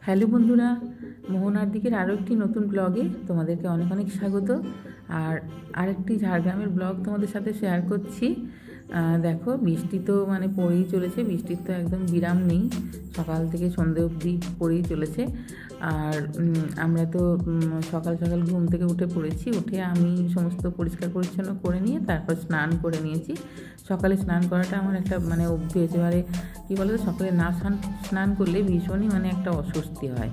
Hello বন্ধুরা, মোহনার দিকের আরও একটি নতুন ব্লগে তোমাদেরকে অনেক অনেক স্বাগত। আর আরেকটি ঝাড়গ্রামের ব্লগ তোমাদের সাথে শেয়ার করছি। দেখো, বৃষ্টি তো পড়েই চলেছে, বৃষ্টির তো একদম বিরাম নেই, সকাল থেকে সন্ধে অবধি পড়েই চলেছে। আর আমরা তো সকাল সকাল ঘুম থেকে উঠে পড়েছি, উঠে আমি সমস্ত পরিষ্কার পরিচ্ছন্ন করে নিয়ে তারপর স্নান করে নিয়েছি। সকালে স্নান করাটা আমার একটা অভ্যেস। এবারে কী বলো তো, সকালে না স্নান করলে ভীষণই একটা অস্বস্তি হয়।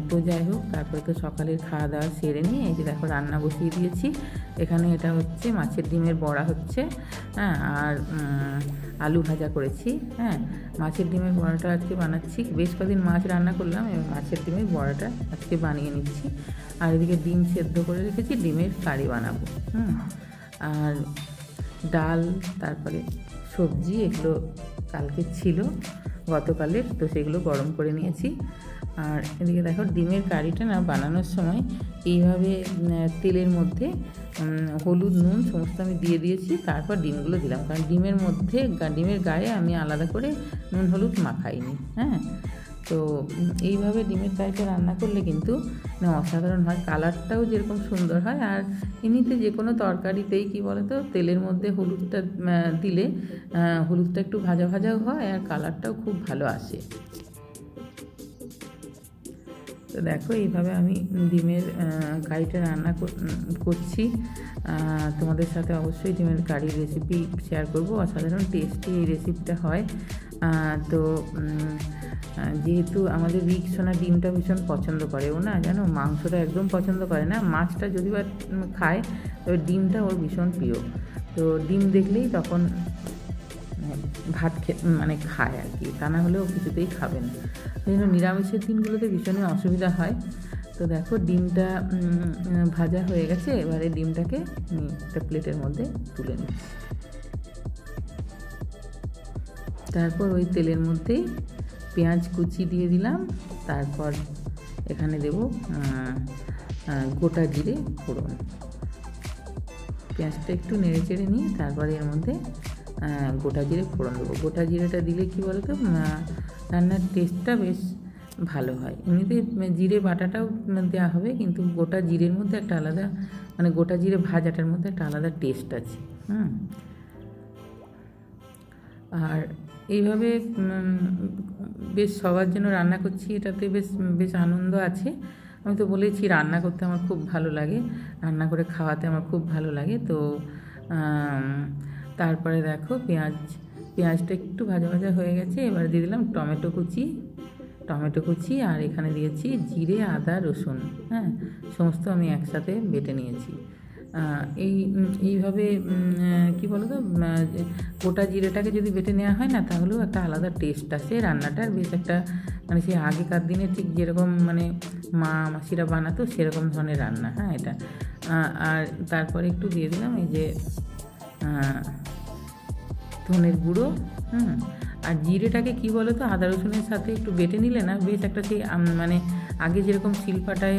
তো যাই হোক, তারপরে তো সকালের খাওয়া দাওয়া সেরে নিয়ে এই যে দেখো রান্না বসিয়ে দিয়েছি। এখানে এটা হচ্ছে মাছের ডিমের বড়া হচ্ছে, হ্যাঁ, আর আলু ভাজা করেছি। হ্যাঁ, মাছের ডিমের বড়াটা আজকে বানাচ্ছি। বেশ কদিন মাছ রান্না করলাম, এবার মাছের ডিমের বড়াটা আজকে বানিয়ে নিচ্ছি। আর এদিকে ডিম সেদ্ধ করে রেখেছি, ডিমের কারি বানাবো। আর ডাল, তারপরে সবজি, এগুলো কালকে ছিল গতকালের, তো সেগুলো গরম করে নিয়েছি। আর এদিকে দেখো ডিমের কারিটা বানানোর সময় এইভাবে তেলের মধ্যে হলুদ নুন সমস্ত আমি দিয়ে দিয়েছি, তারপর ডিমগুলো দিলাম, কারণ ডিমের গায়ে আমি আলাদা করে নুন হলুদ মাখাইনি। হ্যাঁ, তো এইভাবে ডিমের কারিটা রান্না করলে কিন্তু অসাধারণ হয়, কালারটাও যেরকম সুন্দর হয়। আর এমনিতে যে কোনো তরকারিতেই কী বলো তো, তেলের মধ্যে হলুদটা দিলে হলুদটা একটু ভাজা ভাজাও হয় আর কালারটাও খুব ভালো আসে। তো দেখো, এইভাবে আমি ডিমের কারিটা রান্না করছি। তোমাদের সাথে অবশ্যই ডিমের কারির রেসিপি শেয়ার করব, অসাধারণ টেস্টি এই রেসিপিটা হয়। তো যেহেতু আমাদের রিকসোনা ডিমটা ভীষণ পছন্দ করে, ও না জানো মাংসটা একদম পছন্দ করে না, মাছটা যদি বা খায় তবে ডিমটা ওর ভীষণ প্রিয়। তো ডিম দেখলেই তখন ভাত খায় আর কি, তা না হলেও কিছুতেই খাবে না। সেই জন্য নিরামিষের দিনগুলোতে ভীষণই অসুবিধা হয়। তো দেখো ডিমটা ভাজা হয়ে গেছে, এবারে ডিমটাকে একটা প্লেটের মধ্যে তুলে নিচ্ছি। তারপর ওই তেলের মধ্যেই পেঁয়াজ কুচি দিয়ে দিলাম, তারপর এখানে দেব গোটা জিরে ফোড়ন। পেঁয়াজটা একটু নেড়ে চেড়ে নিই, তারপরে এর মধ্যে গোটা জিরে ফোড়ন দেবো। গোটা জিরেটা দিলে কী বলো তো, রান্নার টেস্টটা বেশ ভালো হয়। এমনিতে জিরে বাটাটাও দেওয়া হবে, কিন্তু গোটা জিরের মধ্যে একটা আলাদা গোটা জিরে ভাজাটার মধ্যে একটা আলাদা টেস্ট আছে। আর এইভাবে বেশ সবার জন্য রান্না করছি, এটাতে বেশ আনন্দ আছে। আমি তো বলেছি রান্না করতে আমার খুব ভালো লাগে, রান্না করে খাওয়াতে আমার খুব ভালো লাগে। তো তারপরে দেখো পেঁয়াজটা একটু ভাজা ভাজা হয়ে গেছে, এবার দিয়ে দিলাম টমেটো কুচি, আর এখানে দিয়েছি জিরে আদা রসুন। হ্যাঁ, সমস্ত আমি একসাথে বেটে নিয়েছি। এইভাবে কী বলো তো, গোটা জিরেটাকে যদি বেটে নেওয়া হয় না, তাহলেও একটা আলাদা টেস্ট আসে রান্নাটার। বেশ একটা সেই আগেকার দিনে ঠিক যেরকম মা মাসিরা বানাতো সেরকম ধরনের রান্না। হ্যাঁ, এটা। আর তারপরে একটু দিয়ে দিলাম এই যে ধনের গুঁড়ো। আর জিরেটাকে কী বলো তো, আদা রসুনের সাথে একটু বেটে নিলে না বেশ একটা সেই আগে যেরকম শিলপাটায়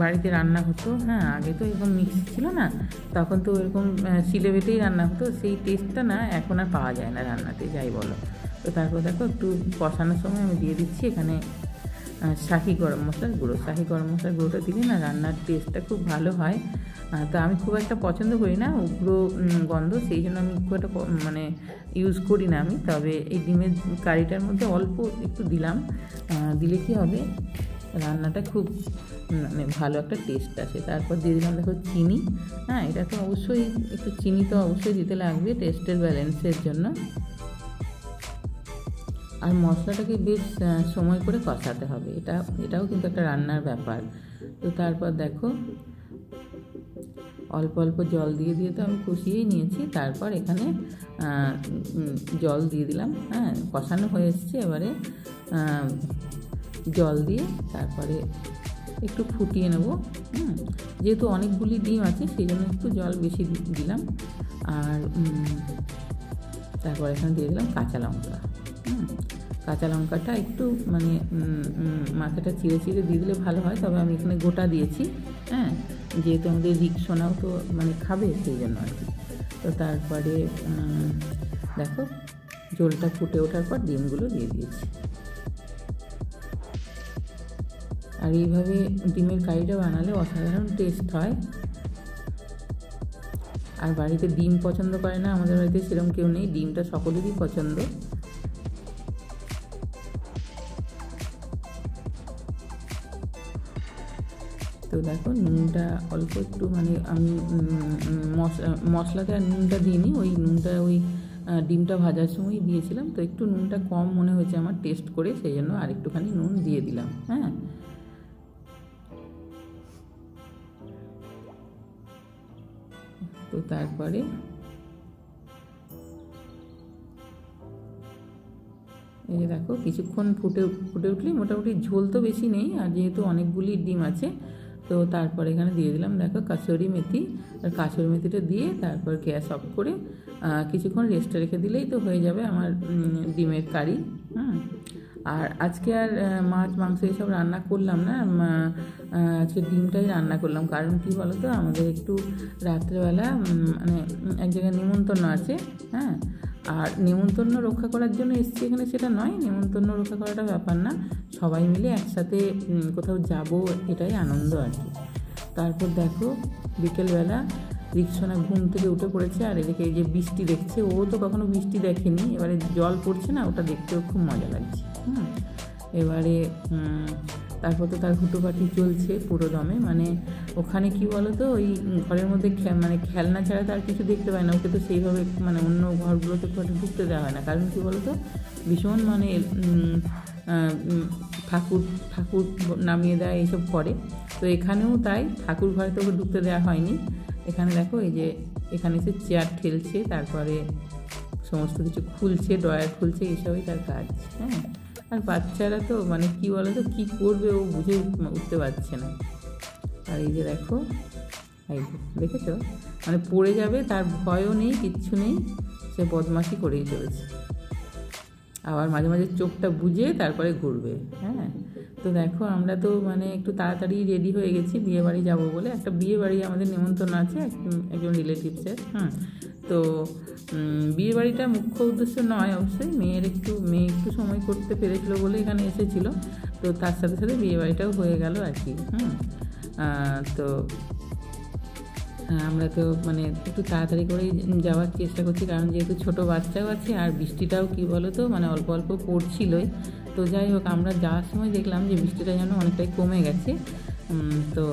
বাড়িতে রান্না হতো। হ্যাঁ, আগে তো এরকম মিক্সি ছিল না, তখন তো এরকম শিলে বেটেই রান্না হতো, সেই টেস্টটা না এখন আর পাওয়া যায় না রান্নাতে, যাই বলো। তো তারপর দেখো একটু কষানোর সময় আমি দিয়ে দিচ্ছি এখানে শাহি গরম মশলার গুঁড়োটা দিলে না রান্নার টেস্টটা খুব ভালো হয়। তো আমি খুব একটা পছন্দ করি না উগ্র গন্ধ, সেই জন্য আমি খুব একটা ইউজ করি না আমি। তবে এই ডিমের কারিটার মধ্যে অল্প একটু দিলাম, দিলে কী হবে, রান্নাটা খুব ভালো একটা টেস্ট আসে। তারপর দিয়ে দিলাম দেখো চিনি। হ্যাঁ, এটা তো অবশ্যই একটু চিনি তো অবশ্যই দিতে লাগবে টেস্টের ব্যালেন্সের জন্য। আর মশলাটাকে বেশ সময় করে কষাতে হবে, এটাও কিন্তু একটা রান্নার ব্যাপার। তো তারপর দেখো অল্প অল্প জল দিয়ে তো আমি কষিয়েই নিয়েছি। তারপর এখানে জল দিয়ে দিলাম। হ্যাঁ, কষানো হয়ে এসছে, এবারে জল দিয়ে তারপরে একটু ফুটিয়ে নেব। যেহেতু অনেকগুলি ডিম আছে সেই জন্য একটু জল বেশি দিলাম। আর তারপর এখানে দিয়ে দিলাম কাঁচা লঙ্কাটা একটু মাথাটা চিড়ে দিয়ে দিলে ভালো হয়, তবে আমি এখানে গোটা দিয়েছি। হ্যাঁ, যেহেতু আমাদের রিকসোনাও তো খাবে, সেই জন্য আর কি। তো তারপরে দেখো ঝোলটা ফুটে ওঠার পর ডিমগুলো দিয়ে দিয়েছি। আর এইভাবে ডিমের কারিটা বানালে অসাধারণ টেস্ট হয়। আর বাড়িতে ডিম পছন্দ করে না, আমাদের বাড়িতে সেরকম কেউ নেই, ডিমটা সকলেরই পছন্দ। তো দেখো নুনটা অল্প একটু, মানে আমি মশলাতে আর নুনটা দিইনি, ওই নুনটা ওই ডিমটা ভাজার সময় দিয়েছিলাম, তো একটু নুনটা কম মনে হয়েছে আমার টেস্ট করে, সেই জন্য আর একটুখানি নুন দিয়ে দিলাম। হ্যাঁ, তো তারপরে এই যে দেখো কিছুক্ষণ ফুটে উঠলেই মোটামুটি ঝোল তো বেশি নেই, আর যেহেতু অনেকগুলি ডিম আছে, তো তারপর এখানে দিয়ে দিলাম দেখো কাসুরি মেথি। আর কাসুরি মেথিটা দিয়ে তারপর গ্যাস অফ করে কিছুক্ষণ রেস্টে রেখে দিলেই তো হয়ে যাবে আমার ডিমের কারি। আর আজকে আর মাছ মাংস এসব রান্না করলাম না, আজকে ডিমটাই রান্না করলাম। কারণ কি বলো তো, আমাদের একটু রাত্রেবেলা মানে এক জায়গায় নিমন্ত্রণ আছে। হ্যাঁ, আর নিমন্ত্রণ রক্ষা করার জন্য এসছি এখানে সেটা নয়, নিমন্ত্রণ রক্ষা করাটা ব্যাপার না, সবাই মিলে একসাথে কোথাও যাব, এটাই আনন্দ আর কি। তারপর দেখো বিকেলবেলা রিক্সোনা ঘুম থেকে উঠে পড়েছে, আর এদিকে এই যে বৃষ্টি দেখছে, ও তো কখনো বৃষ্টি দেখেনি, এবারে জল পড়ছে না, ওটা দেখতেও খুব মজা লাগছে। এবারে তারপর তো তার হুটোপাটি চলছে পুরো দমে। মানে ওখানে কি বলো তো, ওই ঘরের মধ্যে মানে খেলনা ছাড়া তো আর কিছু দেখতে পায় না, ওকে তো সেইভাবে মানে অন্য ঘরগুলোতে ঢুকতে দেওয়া হয় না। কারণ কি বলো তো, ভীষণ মানে ঠাকুর নামিয়ে দেয় এইসব করে, তো এখানেও তাই, ঠাকুর ঘরে তো ওকে ঢুকতে দেওয়া হয়নি। এখানে দেখো এই যে এখানে এসে চেয়ার ঠেলছে, তারপরে সমস্ত কিছু খুলছে, ড্রয়ার খুলছে, এইসবই তার কাজ। হ্যাঁ, আর বাচ্চারা তো মানে কি বলো তো, কী করবে ও বুঝে উঠতে পারছে না। আর এই যে দেখো, এই দেখেছো, মানে পড়ে যাবে তার ভয়ও নেই, কিচ্ছু নেই, সে বদমাশি করেই চলেছে। আবার মাঝে মাঝে চোখটা বুজে তারপরে ঘুরবে। হ্যাঁ, তো দেখো আমরা তো মানে একটু তাড়াতাড়ি রেডি হয়ে গেছি বিয়ে বাড়ি যাবো বলে। একটা বিয়ে বাড়ি আমাদের নিমন্ত্রণ আছে একজন রিলেটিভসের। তো বিয়ে বাড়িটা মুখ্য উদ্দেশ্য নয় অবশ্যই, মেয়ে একটু সময় করতে পেরেছিল বলে এখানে এসেছিল, তো তার সাথে সাথে বিয়ে বাড়িটাও হয়ে গেল আর কি। তো আমরা তো মানে একটু তাড়াতাড়ি করেই যাওয়ার চেষ্টা করছি, কারণ যেহেতু ছোটো বাচ্চাও আছে, আর বৃষ্টিটাও কি বলো তো মানে অল্প অল্প পড়ছিলই। তো যাই হোক, আমরা যাওয়ার সময় দেখলাম যে বৃষ্টিটা যেন অনেকটাই কমে গেছে। তো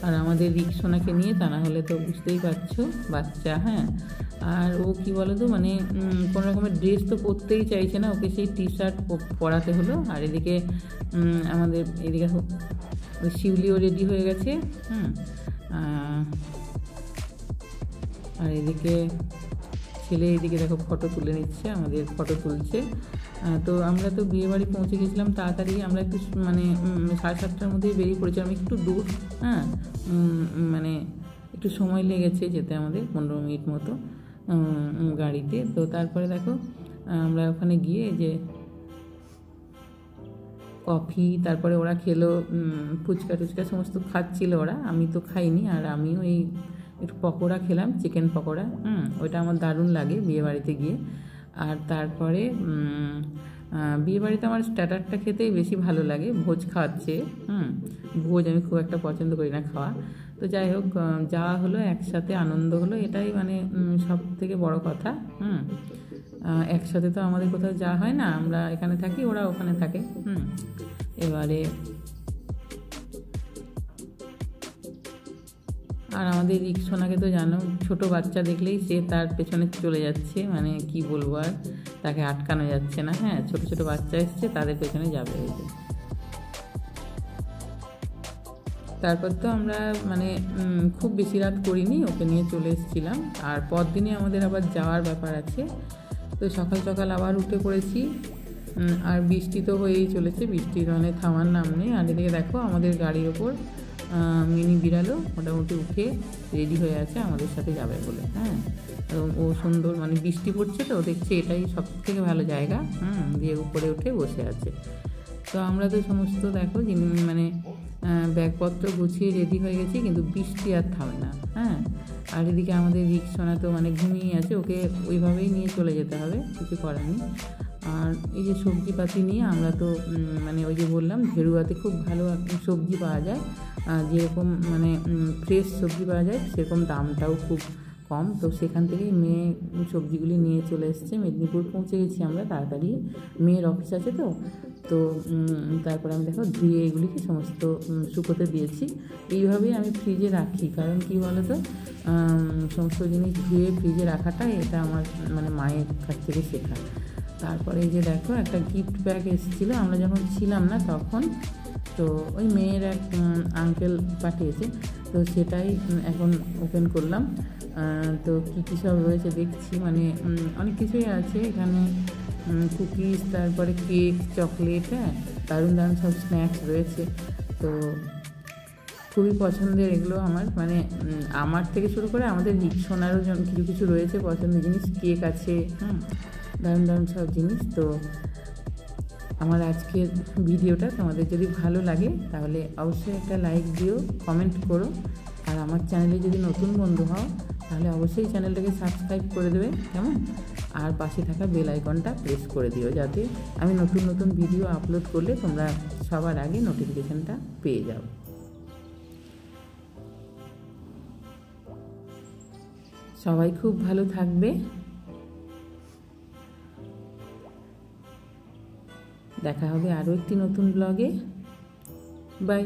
আর আমাদের রিক্সোনাকে নিয়ে, তা না হলে তো বুঝতেই পারছো বাচ্চা। হ্যাঁ, আর ও কি বলো তো মানে কোনো রকমের ড্রেস তো পরতেই চাইছে না, ওকে সেই টি শার্ট পরাতে হলো। আর এদিকে আমাদের এদিকে ওই শিউলিও রেডি হয়ে গেছে। আর এদিকে ছেলে এদিকে দেখো ফটো তুলে নিচ্ছে, আমাদের ফটো তুলছে। তো আমরা তো বিয়ে বাড়ি পৌঁছে গেছিলাম তাড়াতাড়ি, আমরা একটু মানে 7:30টার মধ্যেই বেরিয়ে পড়েছিলাম, একটু দূর। হ্যাঁ, মানে একটু সময় লেগেছে যেতে, আমাদের 15 মিনিট মতো গাড়িতে। তো তারপরে দেখো আমরা ওখানে গিয়ে যে কফি, তারপরে ওরা খেলো ফুচকা টুচকা সমস্ত খাচ্ছিল ওরা, আমি তো খাইনি। আর আমিও এই একটু পকোড়া খেলাম, চিকেন পকোড়া। ওইটা আমার দারুণ লাগে বিয়েবাড়িতে গিয়ে। আর তারপরে বিয়েবাড়িতে আমার স্টার্টারটা খেতেই বেশি ভালো লাগে ভোজ খাওয়াচ্ছে। ভোজ আমি খুব একটা পছন্দ করি না খাওয়া। তো যাই হোক, যাওয়া হলো, একসাথে আনন্দ হলো, এটাই মানে সব থেকে বড় কথা। একসাথে তো আমাদের কোথাও যাওয়া হয় না, আমরা এখানে থাকি, ওরা ওখানে থাকে। এবারে আর আমাদের রিক্সোনাকে তো জানো, ছোট বাচ্চা দেখলেই সে তার পেছনে চলে যাচ্ছে, মানে কি বলবো, আর তাকে আটকানো যাচ্ছে না। হ্যাঁ, ছোট ছোট বাচ্চা এসছে, তাদের পেছনে যাবে। তারপর তো আমরা মানে খুব বেশি রাত করিনি, ওকে নিয়ে চলে এসেছিলাম। আর পরদিনই আমাদের আবার যাওয়ার ব্যাপার আছে, তো সকাল সকাল আবার উঠে পড়েছি। আর বৃষ্টি তো হয়েই চলেছে, বৃষ্টির মানে থামার নাম নেই। আর এদিকে দেখো আমাদের গাড়ির ওপর মিনি বিড়ালও মোটামুটি উঠে রেডি হয়ে আছে আমাদের সাথে যাবে বলে। হ্যাঁ, এবং ও সুন্দর, মানে বৃষ্টি পড়ছে তো দেখছি এটাই সব থেকে ভালো জায়গা, দিয়ে উপরে উঠে বসে আছে। তো আমরা তো সমস্ত দেখো মানে ব্যাগপত্র গুছিয়ে রেডি হয়ে গেছি, কিন্তু বৃষ্টি আর থামে না। হ্যাঁ, আর এদিকে আমাদের রিক্সোনা তো মানে ঘুমিয়ে আছে, ওকে ওইভাবেই নিয়ে চলে যেতে হবে, কিছু করার নেই। আর এই যে সবজিপাতি নিয়ে আমরা তো মানে ওই যে বললাম ভেরুয়াতে খুব ভালো সবজি পাওয়া যায়, যেরকম মানে ফ্রেশ সবজি পাওয়া যায় সেরকম দামটাও খুব কম। তো সেখান থেকেই মেয়ে সবজিগুলি নিয়ে চলে এসছে। মেদিনীপুর পৌঁছে গেছি আমরা তাড়াতাড়ি, মেয়ের অফিস আছে তো। তো তারপরে আমি দেখো ধুয়ে এগুলিকে সমস্ত শুকোতে দিয়েছি। এইভাবেই আমি ফ্রিজে রাখি, কারণ কি বলো তো, সমস্ত জিনিস ধুয়ে ফ্রিজে রাখাটা এটা আমার মানে মায়ের কাছ থেকে শেখা। তারপরে এই যে দেখো একটা গিফট ব্যাগ এসেছিলো আমরা যখন ছিলাম না তখন, তো ওই মেয়ের এক আঙ্কেল পাঠিয়েছে, তো সেটাই এখন ওপেন করলাম। তো কী কী সব রয়েছে দেখছি, মানে অনেক কিছুই আছে এখানে, কুকিজ, তারপরে কেক, চকলেট, হ্যাঁ দারুণ দারুণ সব স্ন্যাক্স রয়েছে। তো খুবই পছন্দের এগুলো আমার, মানে আমার থেকে শুরু করে আমাদের রিক্সোনারও কিছু কিছু রয়েছে পছন্দের জিনিস, কেক আছে, দারুণ দারুণ সব জিনিস। তো আমার আজকের ভিডিওটা তোমাদের যদি ভালো লাগে তাহলে অবশ্যই একটা লাইক দিও, কমেন্ট করো। আর আমার চ্যানেলে যদি নতুন বন্ধু হও তাহলে অবশ্যই চ্যানেলটাকে সাবস্ক্রাইব করে দেবে, কেমন? আর পাশে থাকা বেল আইকনটা প্রেস করে দিও, যাতে আমি নতুন নতুন ভিডিও আপলোড করলে তোমরা সবার আগে নোটিফিকেশানটা পেয়ে যাও। সবাই খুব ভালো থাকবে, দেখা হবে আরও একটি নতুন ব্লগে। বাই।